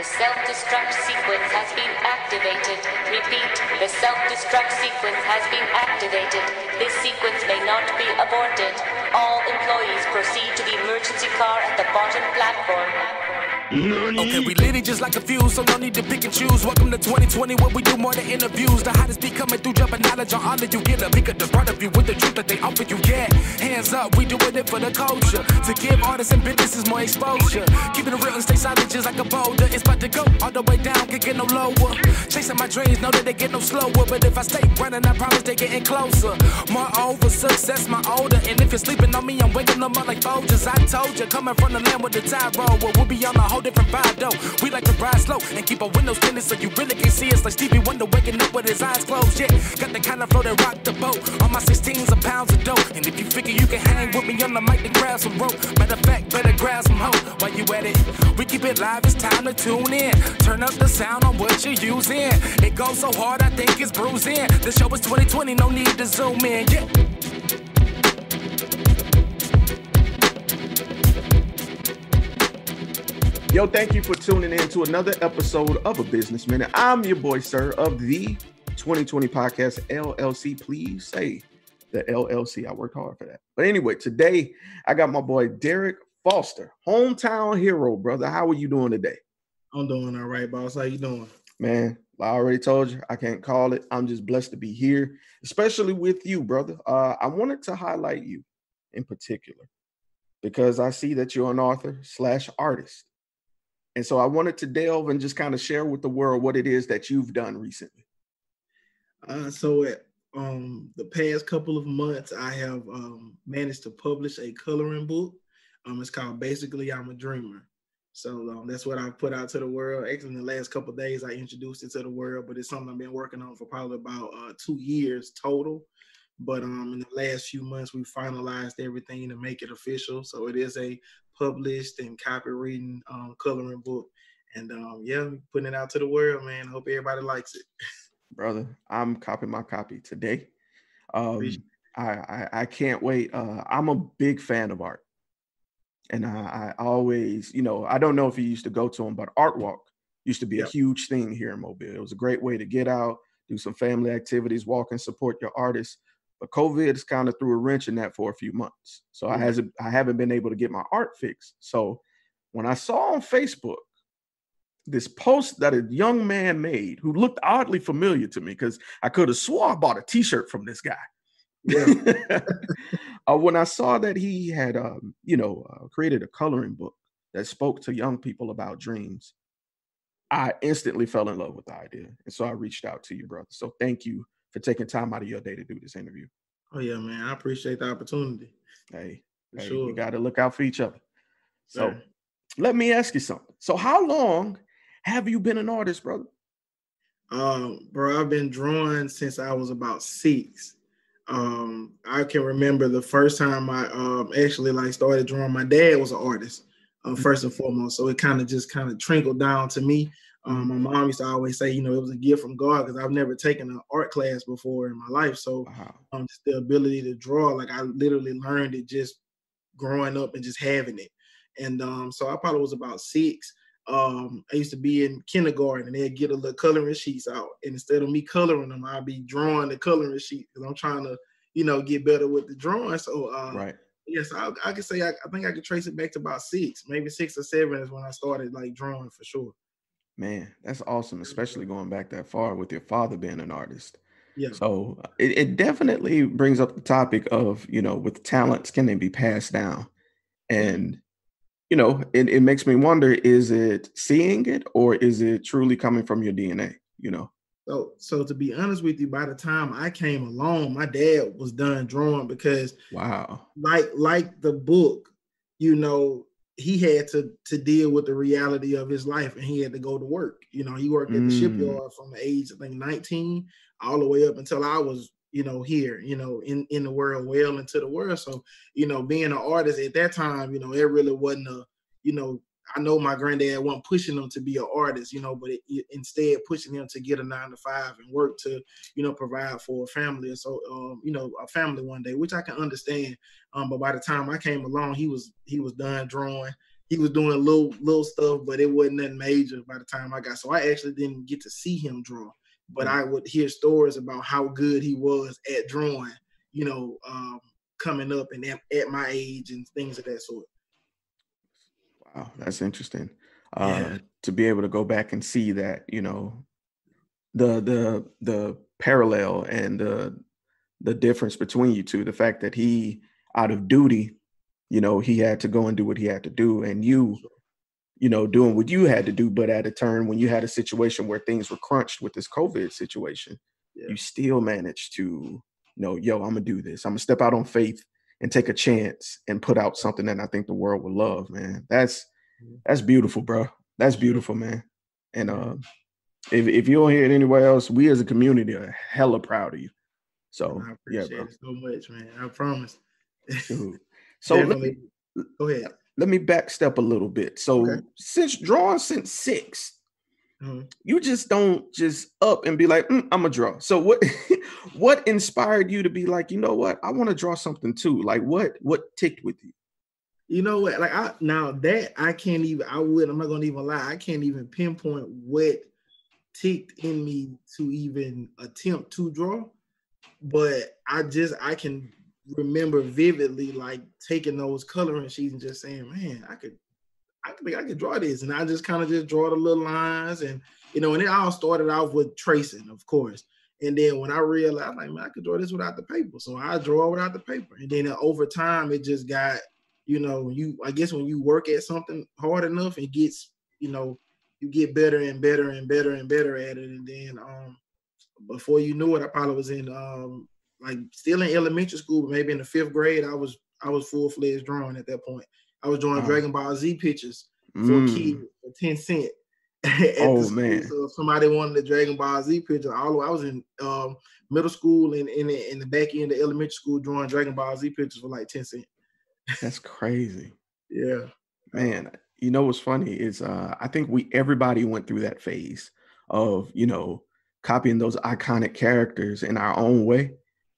The self-destruct sequence has been activated. Repeat, the self-destruct sequence has been activated. This sequence may not be aborted. All employees proceed to the emergency car at the bottom platform. Okay, we lit it just like a fuse, so no need to pick and choose. Welcome to 2020, where we do more than interviews. The hottest be coming through, dropping knowledge on all of you. Get a peek at the front of you with the truth that they offer you. Yeah, hands up, we doing it for the culture. To give artists and businesses more exposure. Keeping it real and stay silent just like a boulder. It's about to go all the way down, can't get no lower. Chasing my dreams, know that they get no slower. But if I stay running, I promise they getting closer. Moreover, success my older. And if you're sleeping on me, I'm waking them up like Folgers. I told you, coming from the land with the tide roll. Well, we'll be on a whole different vibe though. We like to ride slow and keep our windows tinted so you really can see us, like Stevie Wonder waking up with his eyes closed. Yeah, got the kind of flow that rock the boat. On my 16s of pounds of dough. And if you figure you can hang with me on the mic, then grab some rope. Matter of fact, better grab some hope. While you at it, we keep it live, it's time to tune in. Turn up the sound on what you're using. It goes so hard, I think it's bruising. The show is 2020, no need to zoom in. Yeah. Yo, thank you for tuning in to another episode of A Business Minute. I'm your boy, Sirr, of the 2020 podcast, LLC. Please say the LLC. I worked hard for that. But anyway, today I got my boy, Derrick Foster, hometown hero, brother. How are you doing today? I'm doing all right, boss. How you doing? Man, I already told you, I can't call it. I'm just blessed to be here, especially with you, brother. I wanted to highlight you in particular because I see that you're an author / artist. And so I wanted to delve and just kind of share with the world what it is that you've done recently. So at the past couple of months, I have managed to publish a coloring book. It's called Bascially I'm A Dreamer. So that's what I put out to the world. Actually, in the last couple of days, I introduced it to the world, but it's something I've been working on for probably about 2 years total. But in the last few months, we finalized everything to make it official. So it is a published and copywritten coloring book. And yeah, putting it out to the world, man. I hope everybody likes it. Brother, I'm copying my copy today. I can't wait. I'm a big fan of art. And I always, I don't know if you used to go to them, but Art Walk used to be a huge thing here in Mobile. It was a great way to get out, do some family activities, walk and support your artists. But COVID has kind of threw a wrench in that for a few months. So I haven't been able to get my art fixed. So when I saw on Facebook this post that a young man made who looked oddly familiar to me, because I could have swore I bought a t-shirt from this guy. Yeah. When I saw that he had, created a coloring book that spoke to young people about dreams, I instantly fell in love with the idea. And so I reached out to you, brother. So thank you for taking time out of your day to do this interview. Oh, yeah, man. I appreciate the opportunity. Hey, sure. We got to look out for each other. So let me ask you something. So how long have you been an artist, brother? Bro, I've been drawing since I was about 6. I can remember the first time I actually started drawing. My dad was an artist, first and foremost. So it kind of trickled down to me. My mom used to always say, it was a gift from God because I've never taken an art class before in my life. So just the ability to draw, I literally learned it just growing up and just having it. And so I probably was about 6. I used to be in kindergarten and they'd get a little coloring sheets out. And instead of me coloring them, I'd be drawing the coloring sheet because I'm trying to, get better with the drawing. So, yes, I could say, I think I could trace it back to about 6, maybe 6 or 7 is when I started drawing for sure. Man, that's awesome, especially going back that far with your father being an artist. Yeah. So it definitely brings up the topic of, with talents, can they be passed down? And, it makes me wonder, is it seeing it or is it truly coming from your DNA, So to be honest with you, by the time I came along, my dad was done drawing because like the book, he had to deal with the reality of his life and he had to go to work. He worked at the shipyard from the age, I think 19, all the way up until I was, here, in the world, well into the world. So, being an artist at that time, it really wasn't I know my granddad wasn't pushing him to be an artist, but instead pushing him to get a 9 to 5 and work to, provide for a family. And so, a family one day, which I can understand. But by the time I came along, he was done drawing. he was doing little stuff, but it wasn't nothing major by the time I got. So I actually didn't get to see him draw, but I would hear stories about how good he was at drawing, coming up and at my age and things of that sort. Wow, that's interesting. Yeah. To be able to go back and see that, the parallel and the difference between you two, the fact that he, out of duty, he had to go and do what he had to do, and you doing what you had to do, but at a turn when you had a situation where things were crunched with this COVID situation, you still managed to I'm gonna do this. I'm gonna step out on faith and take a chance and put out something that I think the world will love, man. That's beautiful, bro. That's beautiful, man. And if you don't hear it anywhere else, we as a community are hella proud of you. So I appreciate it so much, man. I promise. Dude. So go ahead. Let me backstep a little bit. So since 6, you just don't just up and be like, I'm gonna draw. So what inspired you to be like, you know what, I want to draw something too? Like what ticked with you? You know what? Like I'm not gonna even lie. I can't even pinpoint what ticked in me to even attempt to draw. But I can remember vividly like taking those coloring sheets and just saying, man, I could draw this. And I just kind of just draw the little lines and and it all started off with tracing, of course. And then when I realized, like, man, I could draw this without the paper. So I draw without the paper. And then over time, it just got, I guess when you work at something hard enough, it gets, you get better and better and better and better at it. And then before you knew it, I probably was in like still in elementary school, but maybe in the 5th grade, I was full-fledged drawing at that point. I was drawing Dragon Ball Z pictures for kids for 10 cents at the school. Man. So if somebody wanted a Dragon Ball Z picture, I was in middle school and in the back end of elementary school drawing Dragon Ball Z pictures for like 10 cents. That's crazy. Yeah. Man, what's funny is I think everybody went through that phase of, copying those iconic characters in our own way.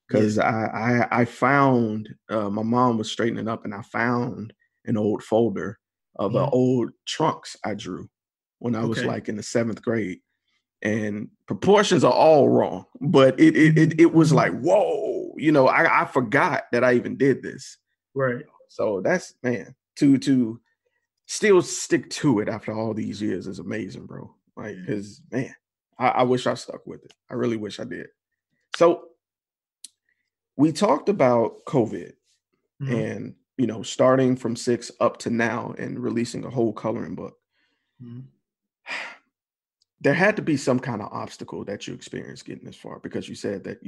Because I found my mom was straightening up and I found an old folder of the old trunks I drew when I was like in the 7th grade, and proportions are all wrong, but it was like, whoa, I forgot that I even did this. Right. So that's, man, to still stick to it after all these years is amazing, bro. Like, because, man, I wish I stuck with it. I really wish I did. So we talked about COVID and, starting from 6 up to now and releasing a whole coloring book. There had to be some kind of obstacle that you experienced getting this far, because you said that,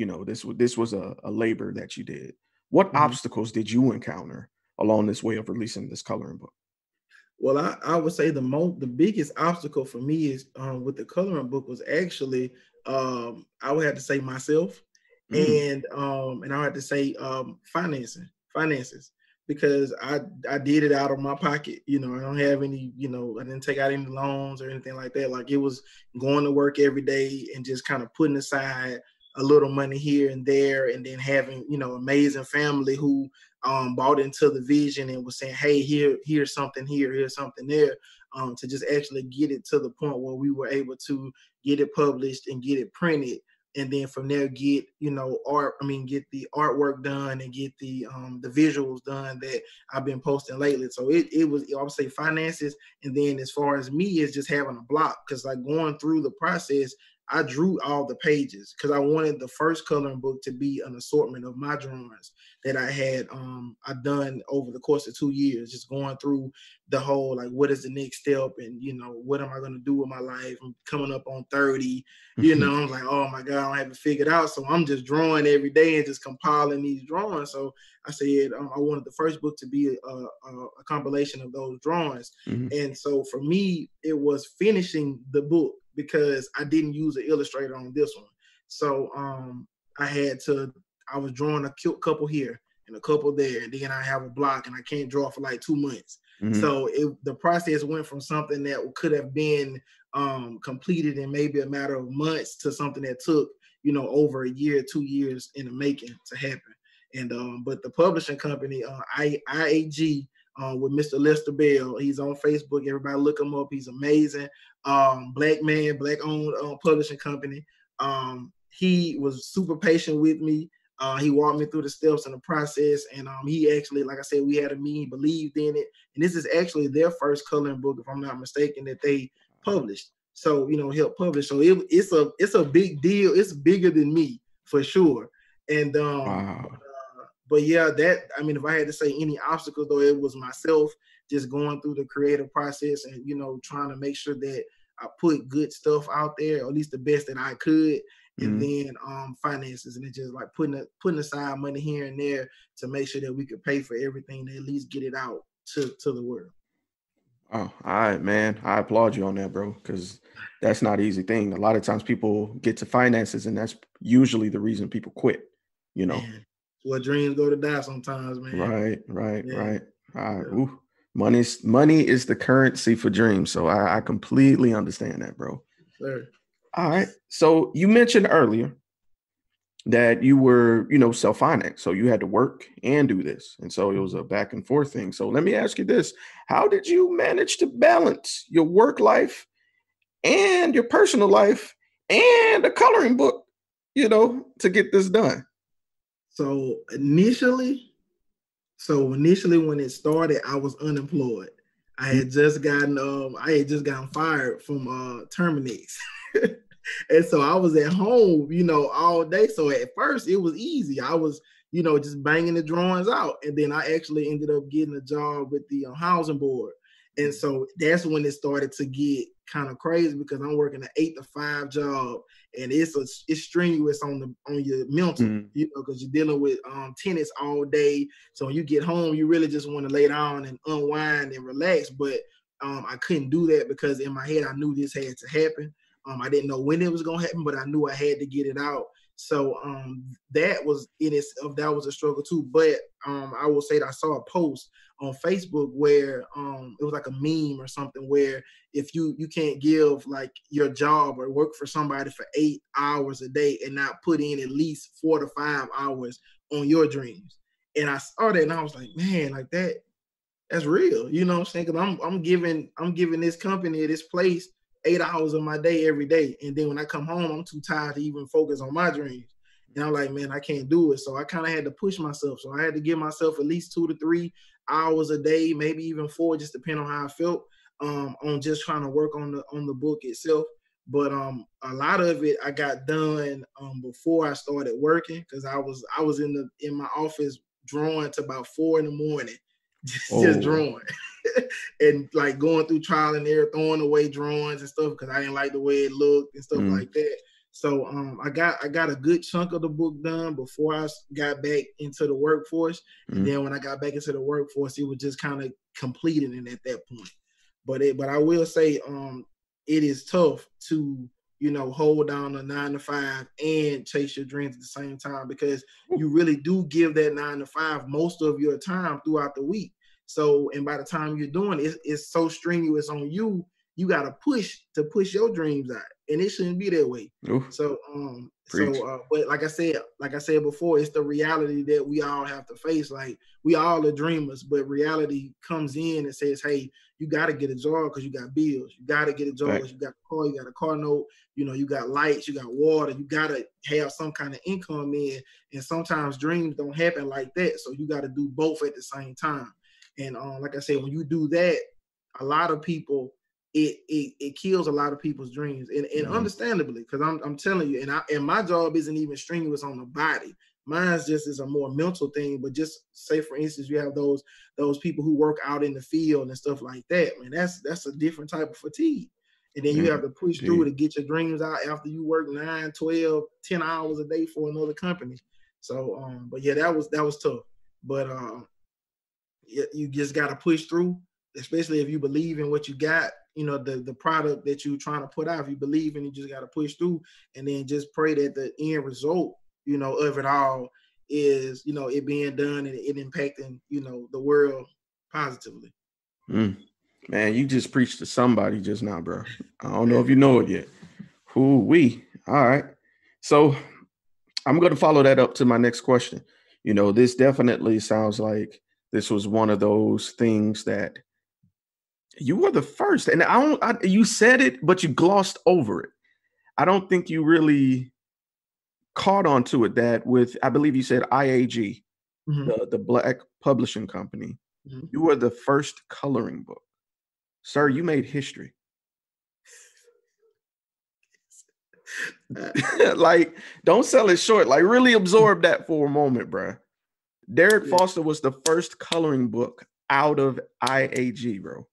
this was a labor that you did. What obstacles did you encounter along this way of releasing this coloring book? Well, I would say the biggest obstacle for me is with the coloring book was actually I would have to say myself, and I had to say finances, because I did it out of my pocket. I don't have any, I didn't take out any loans or anything like that. Like, it was going to work every day and just kind of putting aside a little money here and there, and then having, amazing family who bought into the vision and was saying, hey, here's something here, here's something there, to just actually get it to the point where we were able to get it published and get it printed. And then from there, get get the artwork done and get the visuals done that I've been posting lately. So it was, I would say, finances. And then as far as me, is just having a block, because like going through the process, I drew all the pages because I wanted the first coloring book to be an assortment of my drawings that I had I've done over the course of 2 years, just going through the whole, like, what is the next step, and what am I going to do with my life? I'm coming up on 30, I'm like, oh my God, I don't have it figured out. So I'm just drawing every day and just compiling these drawings. So I said I wanted the first book to be a compilation of those drawings. And so for me, it was finishing the book, because I didn't use an illustrator on this one. So I was drawing a couple here and a couple there, and then I have a block and I can't draw for like 2 months. So the process went from something that could have been completed in maybe a matter of months to something that took, over a year, 2 years in the making to happen. And but the publishing company, IAG, with Mr. Lester Bell. He's on Facebook. Everybody look him up. He's amazing. Black man, black-owned publishing company. He was super patient with me. He walked me through the steps and the process, and he actually, like I said, we had a meeting. He believed in it, and this is actually their first coloring book, if I'm not mistaken, that they published. So helped publish. So it's a big deal. It's bigger than me for sure. And Wow. But yeah, if I had to say any obstacles, though, it was myself just going through the creative process and trying to make sure that I put good stuff out there, or at least the best that I could. And then finances, and it's just like putting aside money here and there to make sure that we could pay for everything, to at least get it out to the world. Oh, all right, man. I applaud you on that, bro, because that's not an easy thing. A lot of times people get to finances, and that's usually the reason people quit, Man, where dreams go to die sometimes, man. Right. Ooh. Money is the currency for dreams. So I completely understand that, bro. Sure. All right. So you mentioned earlier that you were, self-financed. So you had to work and do this. And so it was a back and forth thing. So let me ask you this. How did you manage to balance your work life and your personal life and a coloring book, to get this done? So initially when it started, I was unemployed. I had just gotten fired from Terminex. And so I was at home, all day. So at first it was easy. I was, just banging the drawings out. And then I actually ended up getting a job with the housing board. And so that's when it started to get kind of crazy, because I'm working an 8 to 5 job, and it's strenuous on your mental, because you're dealing with tenants all day. So when you get home, you really just want to lay down and unwind and relax. But I couldn't do that, because in my head I knew this had to happen. I didn't know when it was going to happen, but I knew I had to get it out. So that was a struggle too. But I will say that I saw a post on Facebook where it was like a meme or something, where if you can't give like your job or work for somebody for 8 hours a day and not put in at least 4 to 5 hours on your dreams. And I saw that and I was like, man, like that's real. You know what I'm saying? Because I'm giving this company, this place, 8 hours of my day every day. And then when I come home, I'm too tired to even focus on my dreams. And I'm like, man, I can't do it. So I kind of had to push myself. So I had to give myself at least 2 to 3 hours a day, maybe even 4, just depending on how I felt, on just trying to work on the book itself. But a lot of it I got done before I started working, because I was in my office drawing to about 4 a.m, just drawing. And like going through trial and error, throwing away drawings and stuff because I didn't like the way it looked and stuff like that. So I got a good chunk of the book done before I got back into the workforce. And then when I got back into the workforce, it was just kind of completing it at that point. But I will say it is tough to hold down a 9 to 5 and chase your dreams at the same time, because you really do give that 9 to 5 most of your time throughout the week. So, and by the time you're doing it, it's so strenuous on you. You got to push your dreams out, and it shouldn't be that way. Oof. So, but like I said before, it's the reality that we all have to face. Like, we all are dreamers, but reality comes in and says, "Hey, you got to get a job because you got bills. You got to get a job because you got a car. You got a car note. You got lights. You got water. You got to have some kind of income in. And sometimes dreams don't happen like that. So you got to do both at the same time. And like I said, when you do that, a lot of people, it kills a lot of people's dreams, and understandably, because I'm telling you, and my job isn't even strenuous on the body. Mine's just is a more mental thing. But just say, for instance, you have those people who work out in the field and stuff like that. Man, that's a different type of fatigue. And then you have to push through to get your dreams out after you work 9, 12, 10 hours a day for another company. So, but yeah, that was tough. But you just got to push through, especially if you believe in what you got, the product that you're trying to put out. If you believe in it, you just got to push through, and then just pray that the end result, of it all is, it being done and it impacting, the world positively. Man, you just preached to somebody just now, bro. I don't know if you know it yet. Hoo-wee. All right. So I'm going to follow that up to my next question. This definitely sounds like This was one of those things that you were the first, and you said it, but you glossed over it. I don't think you really caught on to it that with, I believe you said IAG, the Black Publishing Company, you were the first coloring book. Sir, you made history. Like, don't sell it short. Like, really absorb that for a moment, bro. Derrick Foster was the first coloring book out of IAG, bro.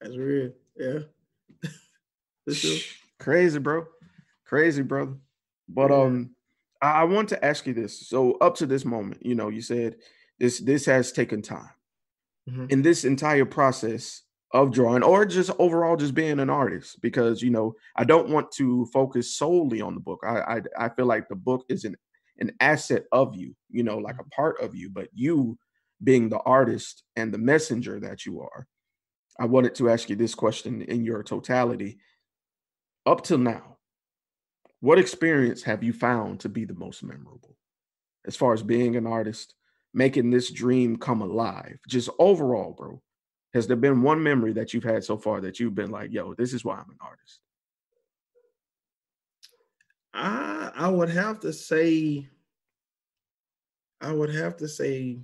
That's real. Yeah. Crazy, bro. Crazy, brother. But I want to ask you this. So up to this moment, you know, you said this has taken time. In this entire process of drawing, or just overall just being an artist, because, you know, I don't want to focus solely on the book. I feel like the book is an asset of you, you know, like a part of you, but you being the artist and the messenger that you are, I wanted to ask you this question in your totality. Up till now, what experience have you found to be the most memorable as far as being an artist, making this dream come alive? Just overall, bro. Has there been one memory that you've had so far that you've been like, yo, this is why I'm an artist? I would have to say, I would have to say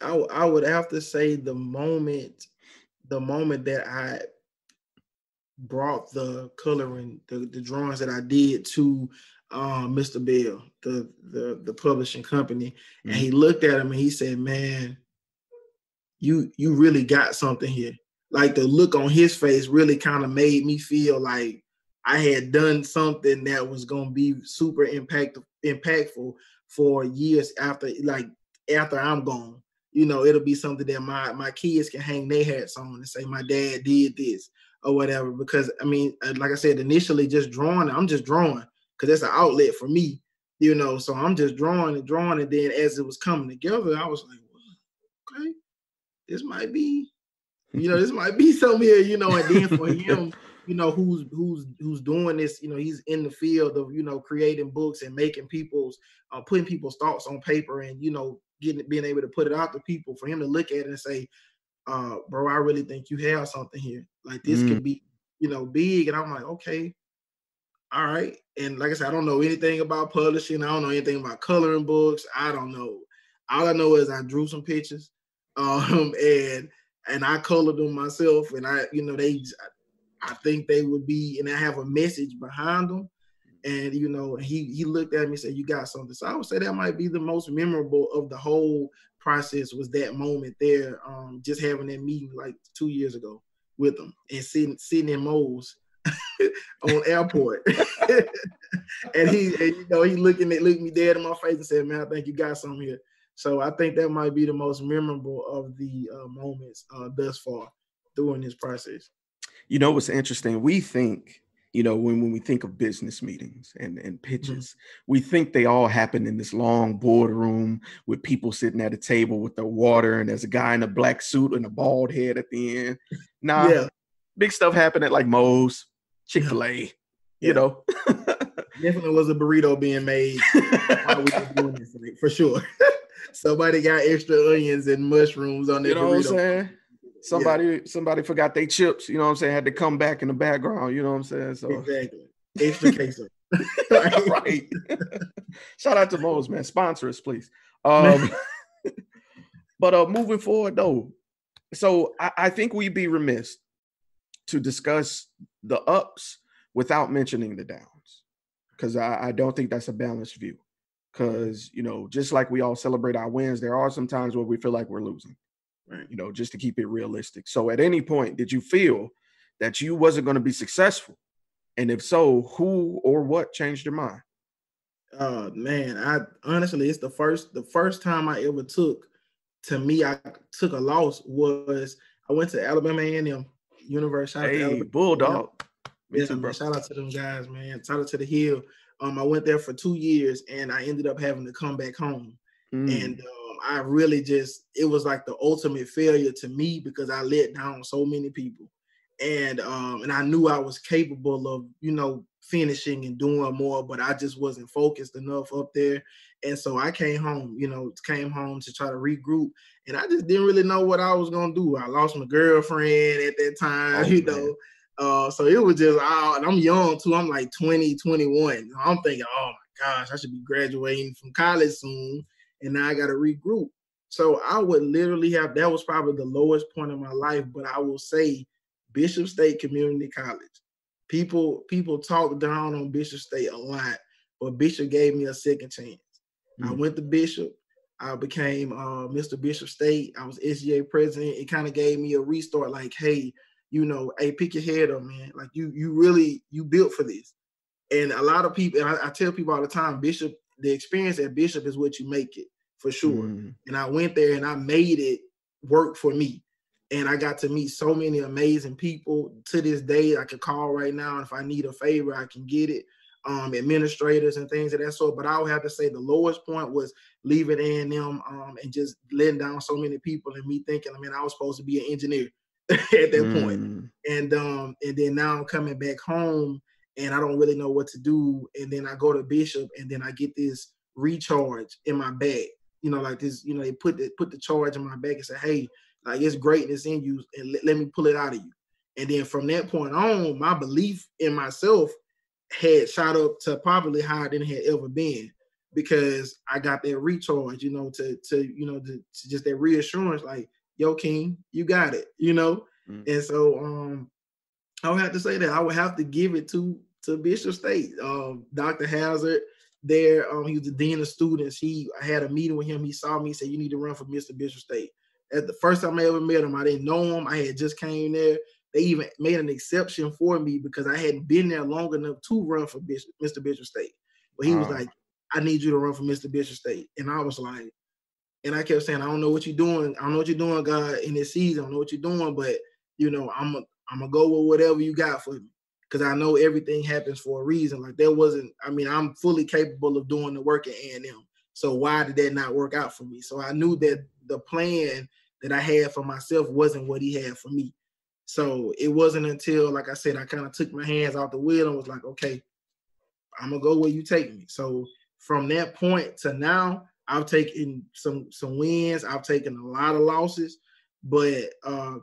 the moment that I brought the coloring, the drawings that I did to Mr. Bell, the publishing company, and he looked at him and he said, man, you really got something here. Like, the look on his face really kind of made me feel like I had done something that was going to be super impactful for years after I'm gone. You know, it'll be something that my kids can hang their hats on and say, my dad did this or whatever. Because, I mean, like I said, initially I'm just drawing because that's an outlet for me, you know. So I'm just drawing. And then as it was coming together, I was like, well, okay, this might be something here, you know. And then for him, you know, who's doing this, you know, he's in the field of, you know, creating books and making putting people's thoughts on paper and, you know, being able to put it out to people, for him to look at it and say, bro, I really think you have something here. Like, this could be, you know, big. And I'm like, okay, all right. And like I said, I don't know anything about publishing. I don't know anything about coloring books. I don't know. All I know is I drew some pictures, and I colored them myself. And I think they would be, and I have a message behind them. And, you know, he looked at me and said, you got something. So I would say that might be the most memorable of the whole process, was that moment there, just having that meeting like 2 years ago with him and sitting in Mo's on airport. and you know, he looked me dead in my face and said, man, I think you got something here. So I think that might be the most memorable of the moments thus far during this process. You know what's interesting? We think, you know, when we think of business meetings and pitches, we think they all happen in this long boardroom with people sitting at a table with their water, and there's a guy in a black suit and a bald head at the end. Nah, big stuff happened at like Mo's, Chick-fil-A, you know. Definitely was a burrito being made while we were doing this, like, for sure. Somebody got extra onions and mushrooms on their burrito. What I'm saying? Somebody forgot their chips, you know what I'm saying, had to come back in the background, you know what I'm saying? So exactly. Extra queso. Right. Shout out to Mo's, man. Sponsor us, please. But moving forward though, so I think we'd be remiss to discuss the ups without mentioning the downs, because I don't think that's a balanced view. Because, you know, just like we all celebrate our wins, there are some times where we feel like we're losing. Right. You know, just to keep it realistic. So at any point, did you feel that you wasn't going to be successful? And if so, who or what changed your mind? Man, I honestly, it's the first time I ever took a loss was I went to Alabama A&M University. Hey, Bulldog. Yeah, man, shout out to them guys, man. Shout out to the Hill. I went there for 2 years and I ended up having to come back home. And I really it was like the ultimate failure to me, because I let down so many people. And I knew I was capable of, finishing and doing more, but I just wasn't focused enough up there. And so I came home, to try to regroup. And I just didn't really know what I was going to do. I lost my girlfriend at that time, so it was just, and I'm young too. I'm like 20, 21. I'm thinking, oh my gosh, I should be graduating from college soon. And now I got to regroup. So I would literally that was probably the lowest point in my life, but I will say Bishop State Community College. People talk down on Bishop State a lot, but Bishop gave me a second chance. I went to Bishop. I became Mr. Bishop State. I was SGA president. It kind of gave me a restart, like, hey, hey, pick your head up, man. Like you built for this. And a lot of people, and I tell people all the time, Bishop, the experience at Bishop is what you make it, for sure. And I went there and I made it work for me. And I got to meet so many amazing people. To this day, I could call right now. And if I need a favor, I can get it. Administrators and things of that sort. But I would have to say the lowest point was leaving A&M and just letting down so many people and me thinking, I was supposed to be an engineer at that point. And then now I'm coming back home and I don't really know what to do. And then I go to Bishop and then I get this recharge in my back. Like this, they put the charge in my back and say, hey, like it's greatness in you and let me pull it out of you. And then from that point on, my belief in myself had shot up to probably higher than it had ever been, because I got that recharge, to just that reassurance, like, yo, King, you got it, And so I would have to say that I would have to give it to Bishop State. Dr. Hazard there, he was the dean of students. I had a meeting with him. He saw me, said, you need to run for Mr. Bishop State. That's the first time I ever met him. I didn't know him. I had just came there. They even made an exception for me because I hadn't been there long enough to run for Mr. Bishop State. But he was like, I need you to run for Mr. Bishop State. And I was like, and I kept saying, I don't know what you're doing. I don't know what you're doing, God, in this season. I don't know what you're doing, but, I'm going to go with whatever you got for me. Because I know everything happens for a reason. Like I'm fully capable of doing the work at A&M. So why did that not work out for me? So I knew that the plan that I had for myself wasn't what he had for me. So it wasn't until, like I said, I kind of took my hands off the wheel and was like, okay, I'm going to go where you take me. So from that point to now, I've taken some wins. I've taken a lot of losses. But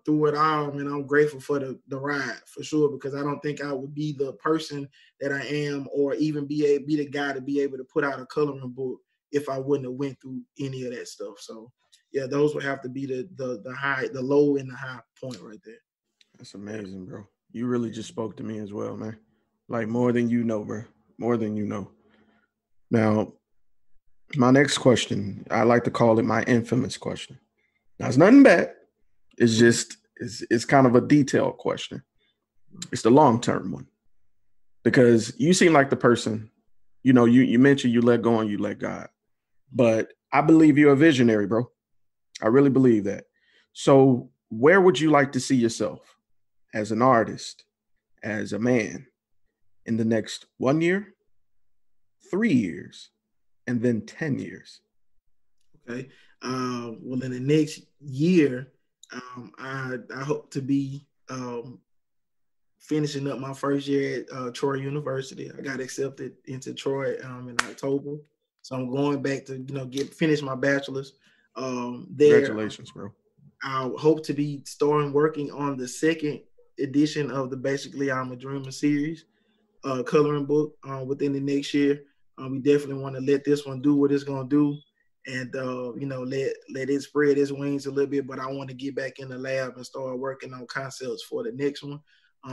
through it all, I'm grateful for the ride, for sure, because I don't think I would be the person that I am or even be the guy to be able to put out a coloring book if I wouldn't have went through any of that stuff. So, yeah, those would have to be the high, the low and the high point right there. That's amazing, bro. You really just spoke to me as well, man. Like more than you know, bro. More than you know. Now, my next question, I like to call it my infamous question. Now, it's nothing bad. It's just, it's kind of a detailed question. It's the long-term one. Because you seem like the person, you mentioned you let go and you let God. But I believe you're a visionary, bro. I really believe that. So where would you like to see yourself as an artist, as a man, in the next 1 year, 3 years, and then 10 years? Okay. Well, in the next year, I hope to be finishing up my first year at Troy University. I got accepted into Troy in October, so I'm going back to finish my bachelor's. There, congratulations, bro. I hope to be working on the second edition of the Bascially I'm A Dreamer series coloring book within the next year. We definitely want to let this one do what it's gonna do. And let it spread its wings a little bit, but I want to get back in the lab and start working on concepts for the next one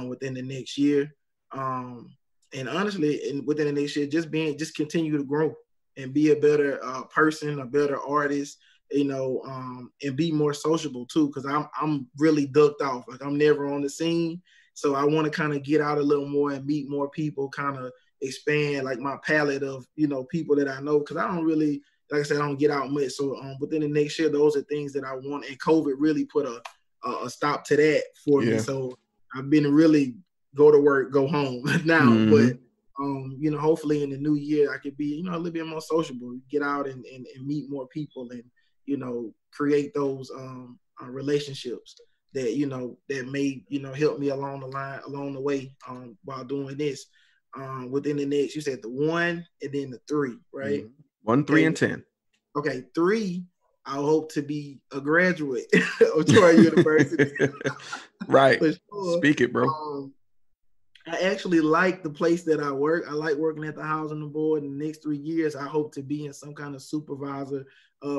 within the next year. And honestly, within the next year, just continue to grow and be a better person, a better artist, and be more sociable too. Because I'm really ducked off, like I'm never on the scene, so I want to kind of get out a little more and meet more people, kind of expand like my palette of people that I know. Because I don't really. Like I said, I don't get out much. So within the next year, those are things that I want. And COVID really put a stop to that for me. So I've been really go to work, go home now. But, hopefully in the new year, I could be, a little bit more sociable, get out and meet more people and, create those relationships that, that may, help me along the way, while doing this, within the next, you said the 1 and then the 3, right? 1, 3, and 10. Okay. 3, I hope to be a graduate of Troy University. Right. For sure. Speak it, bro. I actually like the place that I work. I like working at the housing board. In the next 3 years, I hope to be in some kind of supervisor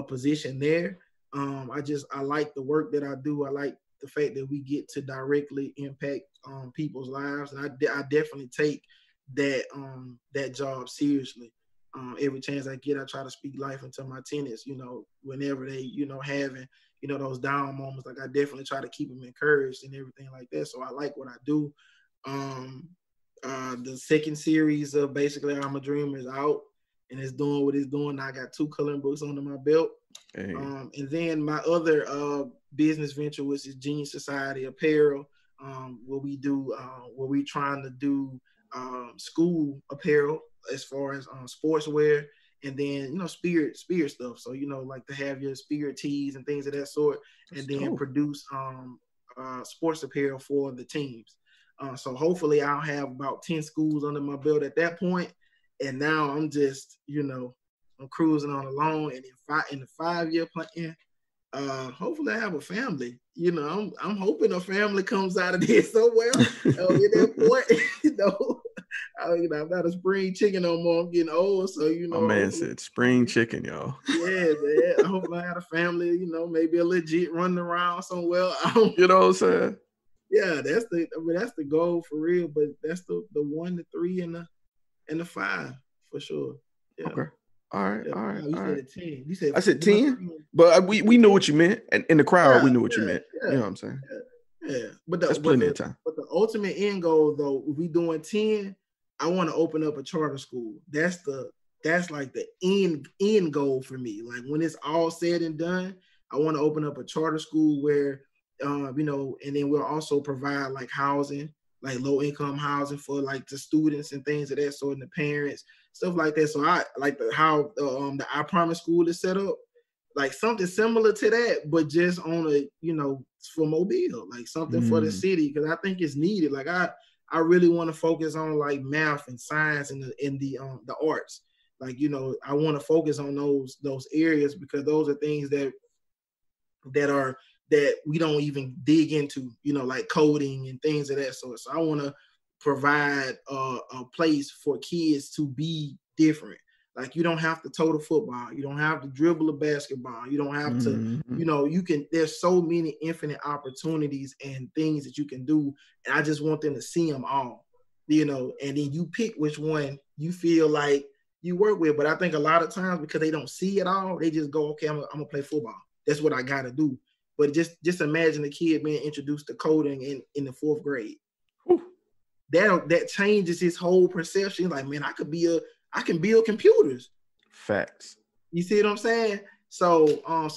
position there. I like the work that I do. I like the fact that we get to directly impact people's lives, and I definitely take that job seriously. Every chance I get, I try to speak life into my tenants. Whenever they having those down moments, like I definitely try to keep them encouraged and everything like that. So I like what I do. The second series of Bascially I'm A Dreamer is out and it's doing what it's doing. I got 2 coloring books under my belt. Hey. And then my other business venture, which is Genius Society Apparel, where we trying to do school apparel as far as sportswear, and then spirit stuff. So like to have your spirit tees and things of that sort, and then produce sports apparel for the teams. So hopefully I'll have about 10 schools under my belt at that point. And now I'm just, I'm cruising on along. And in the 5-year plan, hopefully I have a family. I'm hoping a family comes out of this somewhere. At that point, I'm not a spring chicken no more. I'm getting old, so My man said spring chicken, y'all. Yeah, man. I hope I had a family. Maybe a legit running around somewhere. You know what I'm saying? Yeah, that's the goal for real. But that's the 1, the 3, and the 5 for sure. Yeah. Okay. All right. Yeah. All right. You said 10. You said I said 10, but we knew what you meant, and in the crowd we knew what you meant. Yeah. You know what I'm saying? Yeah. But that's plenty of time. But the ultimate end goal, though, if we doing 10, I want to open up a charter school. That's like the end goal for me. Like when it's all said and done, I want to open up a charter school where, and then we'll also provide like housing, like low income housing for like the students and things of that sort, and the parents, stuff like that. So I like how the I Promise School is set up, like something similar to that, but just on a for Mobile, like something for the city, because I think it's needed. Like I really want to focus on like math and science and the arts. Like I want to focus on those areas, because those are things that we don't even dig into, like coding and things of that sort. So I want to provide a place for kids to be different. Like you don't have to toe the football. You don't have to dribble a basketball. You don't have to, there's so many infinite opportunities and things that you can do. And I just want them to see them all, and then you pick which one you feel like you work with. But I think a lot of times, because they don't see it all, they just go, okay, I'm gonna play football. That's what I got to do. But just imagine a kid being introduced to coding in the 4th grade. Whew. That changes his whole perception. Like, man, I can build computers. Facts. You see what I'm saying? So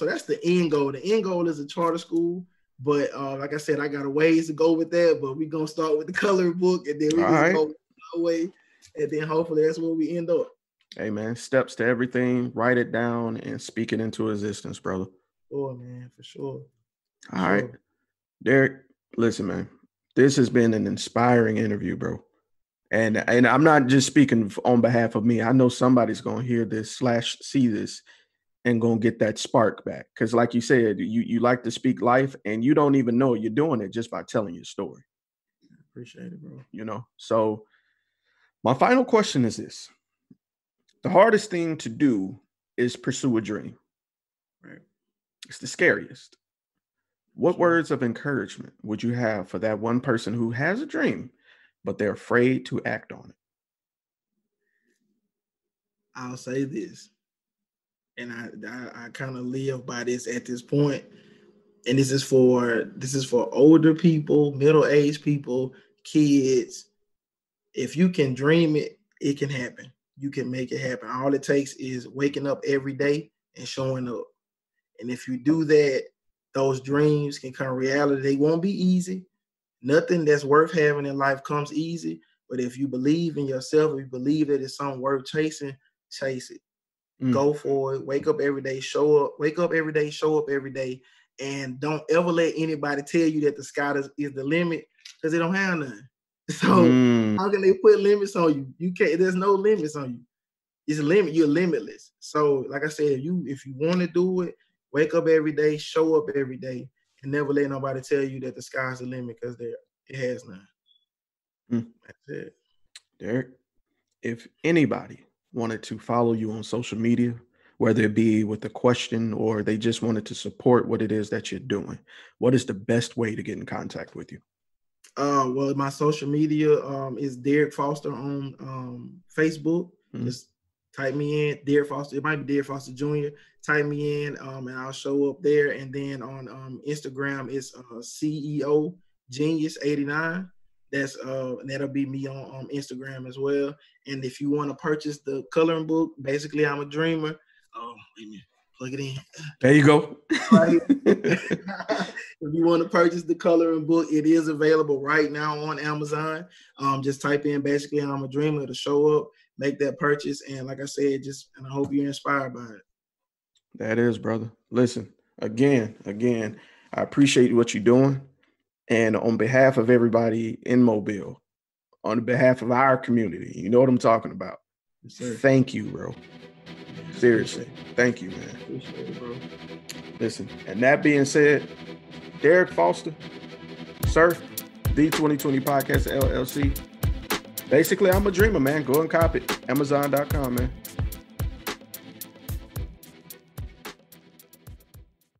that's the end goal. The end goal is a charter school. But like I said, I got a ways to go with that. But we're gonna start with the coloring book, and then we go the way, and then hopefully that's where we end up. Hey man, steps to everything. Write it down and speak it into existence, brother. Oh man, for sure. All right. Derrick, listen, man. This has been an inspiring interview, bro. And I'm not just speaking on behalf of me. I know somebody's gonna hear this / see this and gonna get that spark back. Because like you said, you like to speak life, and you don't even know you're doing it just by telling your story. Appreciate it, bro. So my final question is this. The hardest thing to do is pursue a dream. Right. It's the scariest. What words of encouragement would you have for that one person who has a dream, but they're afraid to act on it? I'll say this, and I kind of live by this at this point, and this is for older people, middle-aged people, kids. If you can dream it, it can happen. You can make it happen. All it takes is waking up every day and showing up. And if you do that, those dreams can come reality. They won't be easy. Nothing that's worth having in life comes easy. But if you believe in yourself, if you believe that it's something worth chasing, chase it. Go for it. Wake up every day, show up. Wake up every day, show up every day, and don't ever let anybody tell you that the sky is the limit, because they don't have none. So how can they put limits on you? You can't. There's no limits on you. It's a limit. You're limitless. So, like I said, if you want to do it, wake up every day, show up every day, and never let nobody tell you that the sky's the limit, because it has none. That's it. Derrick, if anybody wanted to follow you on social media, whether it be with a question or they just wanted to support what it is that you're doing, what is the best way to get in contact with you? Well, my social media is Derrick Foster on Facebook. Just type me in, Derrick Foster. It might be Derrick Foster Jr. Type me in, and I'll show up there. And then on Instagram, it's CEO Genius 89. That's that'll be me on Instagram as well. And if you want to purchase the coloring book, Bascially I'm a Dreamer. Wait a minute. Plug it in. There you go. Right. If you want to purchase the coloring book, it is available right now on Amazon. Just type in Bascially I'm a Dreamer to show up, make that purchase. And like I said, and I hope you're inspired by it. That is, brother. Listen, again, I appreciate what you're doing. And on behalf of everybody in Mobile, on behalf of our community, you know what I'm talking about. Yes, sir. Thank you, bro. Seriously. Thank you, man. Appreciate it, bro. Listen, and that being said, Derrick Foster, Sirr, the 2020 Podcast LLC. Bascially, I'm a Dreamer, man. Go and copy it. Amazon.com, man.